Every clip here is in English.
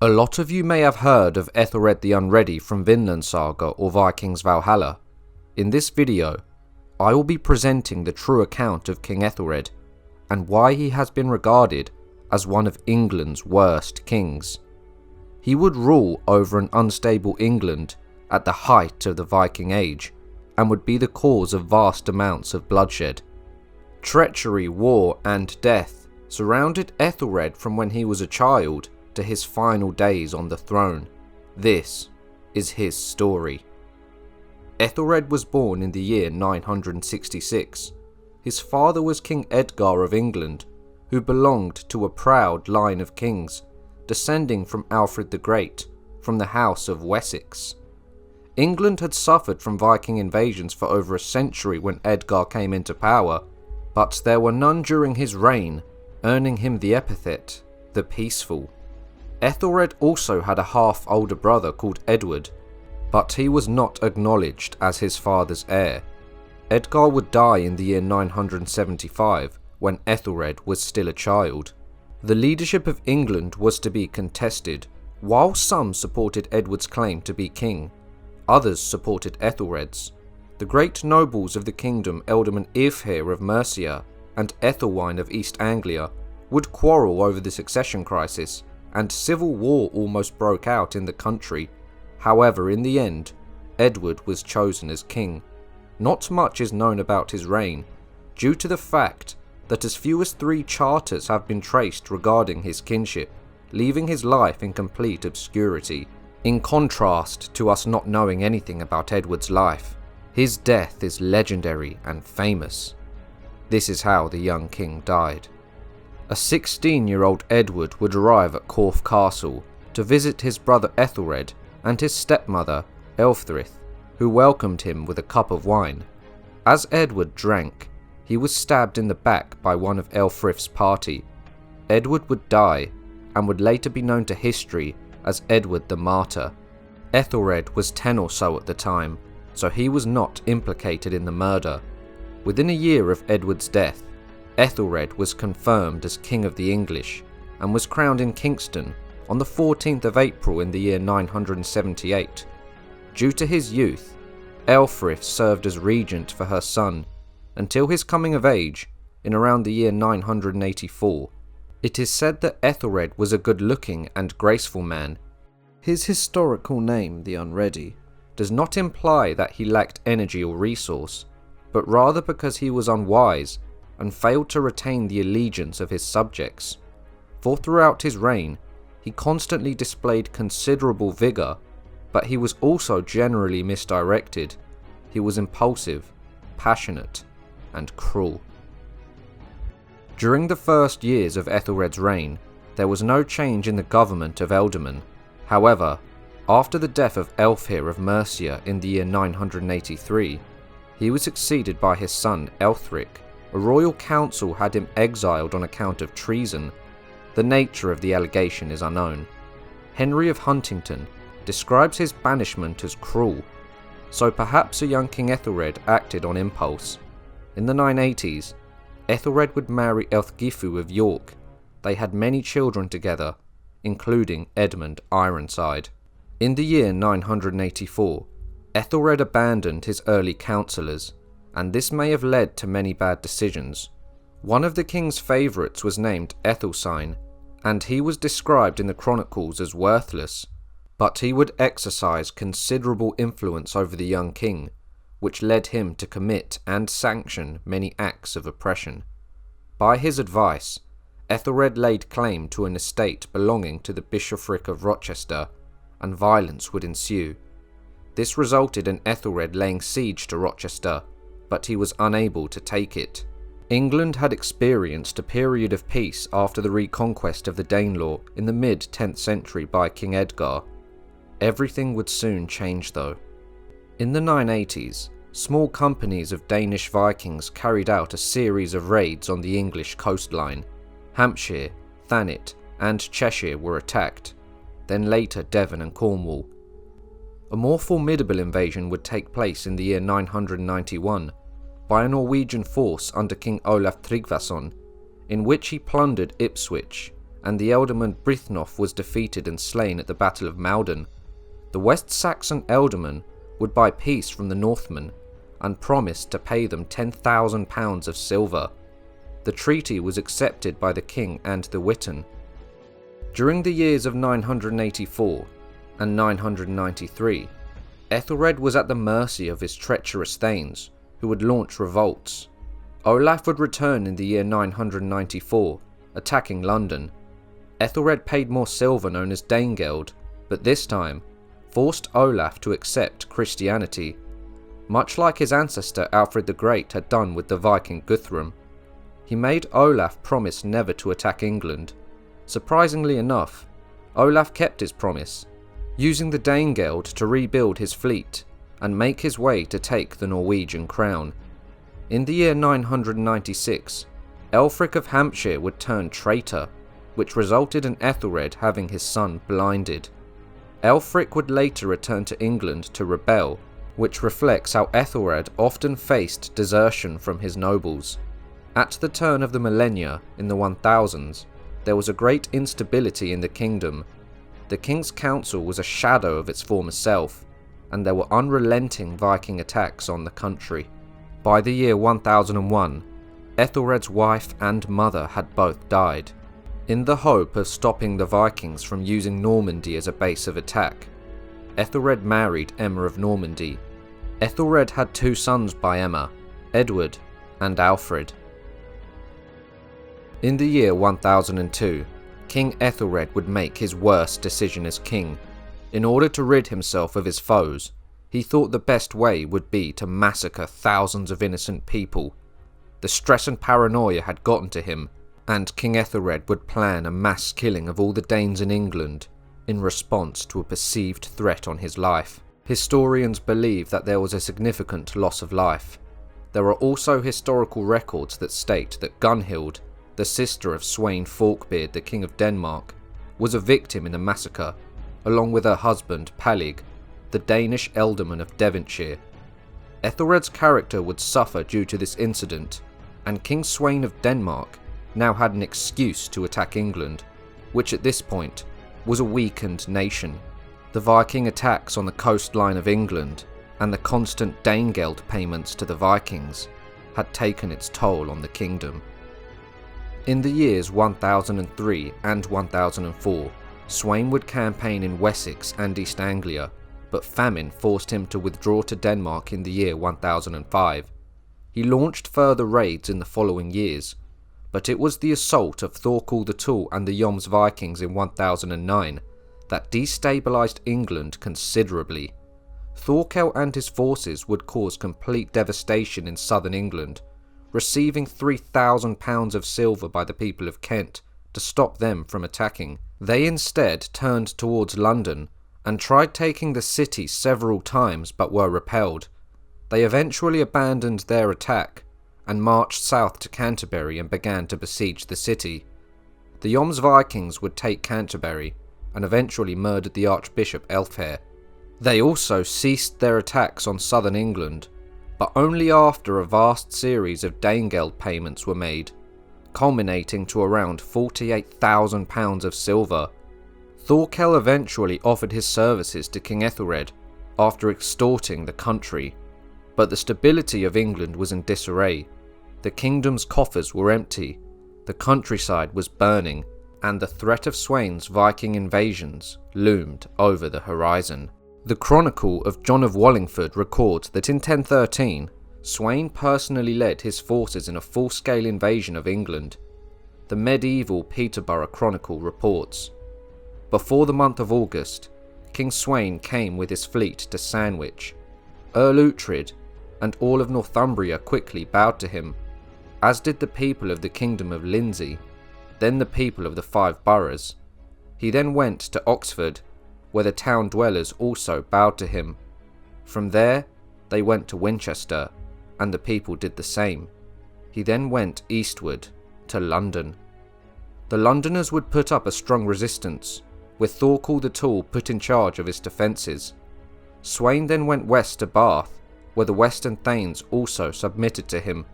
A lot of you may have heard of Æthelred the Unready from Vinland Saga or Vikings Valhalla. In this video, I will be presenting the true account of King Aethelred and why he has been regarded as one of England's worst kings. He would rule over an unstable England at the height of the Viking Age and would be the cause of vast amounts of bloodshed. Treachery, war and death surrounded Aethelred from when he was a child to his final days on the throne. This is his story. Aethelred was born in the year 966. His father was King Edgar of England, who belonged to a proud line of kings, descending from Alfred the Great, from the House of Wessex. England had suffered from Viking invasions for over a century when Edgar came into power, but there were none during his reign, earning him the epithet, the Peaceful. Aethelred also had a half older brother called Edward, but he was not acknowledged as his father's heir. Edgar would die in the year 975 when Aethelred was still a child. The leadership of England was to be contested. While some supported Edward's claim to be king, others supported Aethelred's. The great nobles of the kingdom, Ealdorman Æthelred of Mercia and Ethelwine of East Anglia, would quarrel over the succession crisis, and civil war almost broke out in the country. However, in the end, Edward was chosen as king. Not much is known about his reign, due to the fact that as few as 3 charters have been traced regarding his kinship, leaving his life in complete obscurity. In contrast to us not knowing anything about Edward's life, his death is legendary and famous. This is how the young king died. A 16-year-old Edward would arrive at Corfe Castle to visit his brother Aethelred and his stepmother Æthelred, who welcomed him with a cup of wine. As Edward drank, he was stabbed in the back by one of Æthered's party. Edward would die and would later be known to history as Edward the Martyr. Aethelred was 10 or so at the time, so he was not implicated in the murder. Within a year of Edward's death, Aethelred was confirmed as King of the English and was crowned in Kingston on the 14th of April in the year 978. Due to his youth, Æthelred served as regent for her son until his coming of age in around the year 984. It is said that Aethelred was a good-looking and graceful man. His historical name, the Unready, does not imply that he lacked energy or resource, but rather because he was unwise and failed to retain the allegiance of his subjects. For throughout his reign, he constantly displayed considerable vigour, but he was also generally misdirected. He was impulsive, passionate, and cruel. During the first years of Aethelred's reign, there was no change in the government of Ealdorman. However, after the death of Æthelred of Mercia in the year 983, he was succeeded by his son Æthelred. A royal council had him exiled on account of treason. The nature of the allegation is unknown. Henry of Huntingdon describes his banishment as cruel, so perhaps a young King Aethelred acted on impulse. In the 980s, Aethelred would marry Æthgifu of York. They had many children together, including Edmund Ironside. In the year 984, Aethelred abandoned his early councillors, and this may have led to many bad decisions. One of the king's favourites was named Æthelsine, and he was described in the chronicles as worthless, but he would exercise considerable influence over the young king, which led him to commit and sanction many acts of oppression. By his advice, Aethelred laid claim to an estate belonging to the bishopric of Rochester, and violence would ensue. This resulted in Aethelred laying siege to Rochester, but he was unable to take it. England had experienced a period of peace after the reconquest of the Danelaw in the mid-10th century by King Edgar. Everything would soon change though. In the 980s, small companies of Danish Vikings carried out a series of raids on the English coastline. Hampshire, Thanet, and Cheshire were attacked, then later Devon and Cornwall. A more formidable invasion would take place in the year 991 by a Norwegian force under King Olaf Tryggvason, in which he plundered Ipswich and the ealdorman Brythnoth was defeated and slain at the Battle of Malden, the West Saxon ealdorman would buy peace from the Northmen and promised to pay them 10,000 pounds of silver. The treaty was accepted by the king and the Witan. During the years of 984 and 993, Aethelred was at the mercy of his treacherous thanes, who would launch revolts. Olaf would return in the year 994, attacking London. Aethelred paid more silver known as Danegeld, but this time forced Olaf to accept Christianity, much like his ancestor Alfred the Great had done with the Viking Guthrum. He made Olaf promise never to attack England. Surprisingly enough, Olaf kept his promise, using the Danegeld to rebuild his fleet and make his way to take the Norwegian crown. In the year 996, Aelfric of Hampshire would turn traitor, which resulted in Aethelred having his son blinded. Aelfric would later return to England to rebel, which reflects how Aethelred often faced desertion from his nobles. At the turn of the millennia, in the 1000s, there was a great instability in the kingdom. The king's council was a shadow of its former self, and there were unrelenting Viking attacks on the country. By the year 1001, Aethelred's wife and mother had both died. In the hope of stopping the Vikings from using Normandy as a base of attack, Aethelred married Emma of Normandy. Aethelred had 2 sons by Emma, Edward and Alfred. In the year 1002, King Aethelred would make his worst decision as king. In order to rid himself of his foes, he thought the best way would be to massacre thousands of innocent people. The stress and paranoia had gotten to him, and King Aethelred would plan a mass killing of all the Danes in England in response to a perceived threat on his life. Historians believe that there was a significant loss of life. There are also historical records that state that Gunhild, the sister of Sweyn Forkbeard, the King of Denmark, was a victim in the massacre, along with her husband Palig, the Danish ealdorman of Devonshire. Aethelred's character would suffer due to this incident, and King Sweyn of Denmark now had an excuse to attack England, which at this point was a weakened nation. The Viking attacks on the coastline of England and the constant Danegeld payments to the Vikings had taken its toll on the kingdom. In the years 1003 and 1004, Sweyn would campaign in Wessex and East Anglia, but famine forced him to withdraw to Denmark in the year 1005. He launched further raids in the following years, but it was the assault of Thorkel the Tall and the Jomsvikings in 1009 that destabilised England considerably. Thorkel and his forces would cause complete devastation in southern England, receiving 3,000 pounds of silver by the people of Kent to stop them from attacking. They instead turned towards London and tried taking the city several times but were repelled. They eventually abandoned their attack and marched south to Canterbury and began to besiege the city. The Jomsvikings would take Canterbury and eventually murdered the Archbishop Elfhere. They also ceased their attacks on southern England, but only after a vast series of Danegeld payments were made, culminating to around 48,000 pounds of silver. Thorkel eventually offered his services to King Aethelred after extorting the country, but the stability of England was in disarray. The kingdom's coffers were empty, the countryside was burning, and the threat of Sweyn's Viking invasions loomed over the horizon. The Chronicle of John of Wallingford records that in 1013, Sweyn personally led his forces in a full-scale invasion of England. The medieval Peterborough Chronicle reports, before the month of August, King Sweyn came with his fleet to Sandwich. Earl Uhtred and all of Northumbria quickly bowed to him, as did the people of the kingdom of Lindsey, then the people of the 5 boroughs. He then went to Oxford, where the town dwellers also bowed to him. From there, they went to Winchester, and the people did the same. He then went eastward to London. The Londoners would put up a strong resistance, with Thorkel the Tall put in charge of its defences. Sweyn then went west to Bath, where the Western Thanes also submitted to him.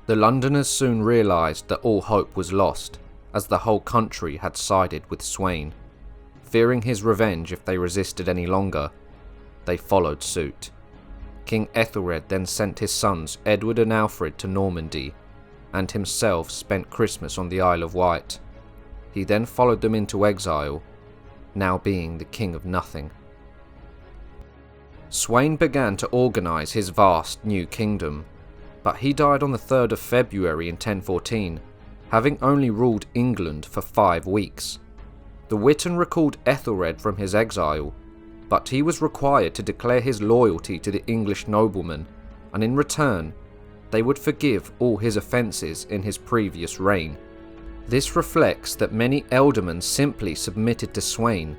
The Londoners soon realised that all hope was lost, as the whole country had sided with Sweyn. Fearing his revenge if they resisted any longer, they followed suit. King Aethelred then sent his sons Edward and Alfred to Normandy, and himself spent Christmas on the Isle of Wight. He then followed them into exile, now being the king of nothing. Sweyn began to organise his vast new kingdom, but he died on the 3rd of February in 1014, having only ruled England for 5 weeks. The Witan recalled Æthelred from his exile, but he was required to declare his loyalty to the English noblemen, and in return, they would forgive all his offences in his previous reign. This reflects that many ealdormen simply submitted to Sweyn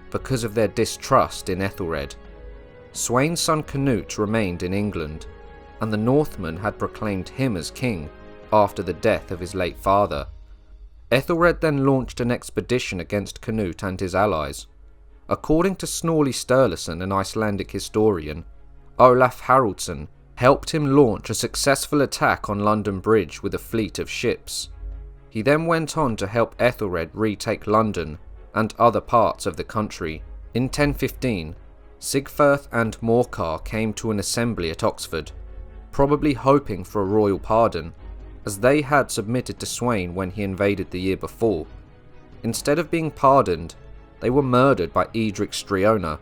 because of their distrust in Æthelred. Sweyn's son Canute remained in England, and the Northmen had proclaimed him as king after the death of his late father. Æthelred then launched an expedition against Canute and his allies. According to Snorri Sturluson, an Icelandic historian, Olaf Haraldsson helped him launch a successful attack on London Bridge with a fleet of ships. He then went on to help Æthelred retake London and other parts of the country. In 1015, Sigfyrth and Morcar came to an assembly at Oxford, probably hoping for a royal pardon, as they had submitted to Sweyn when he invaded the year before. Instead of being pardoned, they were murdered by Edric Striona.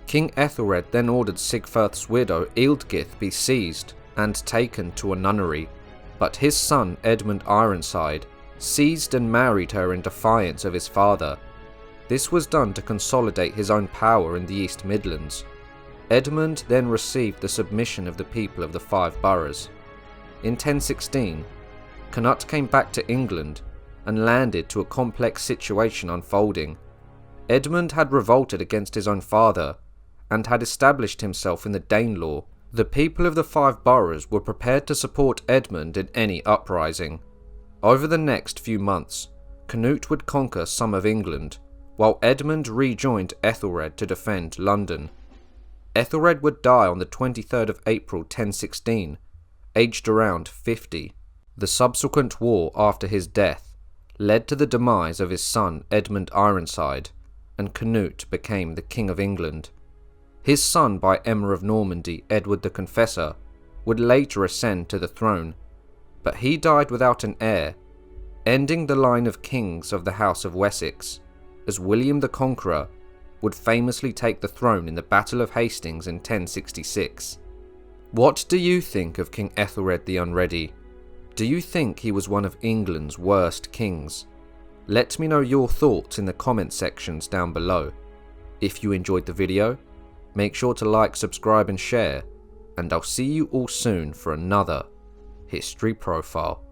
King Aethelred then ordered Sigfyrth's widow Ealdgith be seized and taken to a nunnery, but his son Edmund Ironside seized and married her in defiance of his father. This was done to consolidate his own power in the East Midlands. Edmund then received the submission of the people of the 5 boroughs. In 1016, Canute came back to England and landed to a complex situation unfolding. Edmund had revolted against his own father and had established himself in the Danelaw. The people of the 5 boroughs were prepared to support Edmund in any uprising. Over the next few months, Canute would conquer some of England, while Edmund rejoined Æthelred to defend London. Æthelred would die on the 23rd of April 1016, aged around 50. The subsequent war after his death led to the demise of his son Edmund Ironside, and Canute became the King of England. His son by Emma of Normandy, Edward the Confessor, would later ascend to the throne, but he died without an heir, ending the line of kings of the House of Wessex, as William the Conqueror would famously take the throne in the Battle of Hastings in 1066. What do you think of King Aethelred the Unready? Do you think he was one of England's worst kings? Let me know your thoughts in the comment sections down below. If you enjoyed the video, make sure to like, subscribe and share, and I'll see you all soon for another History Profile.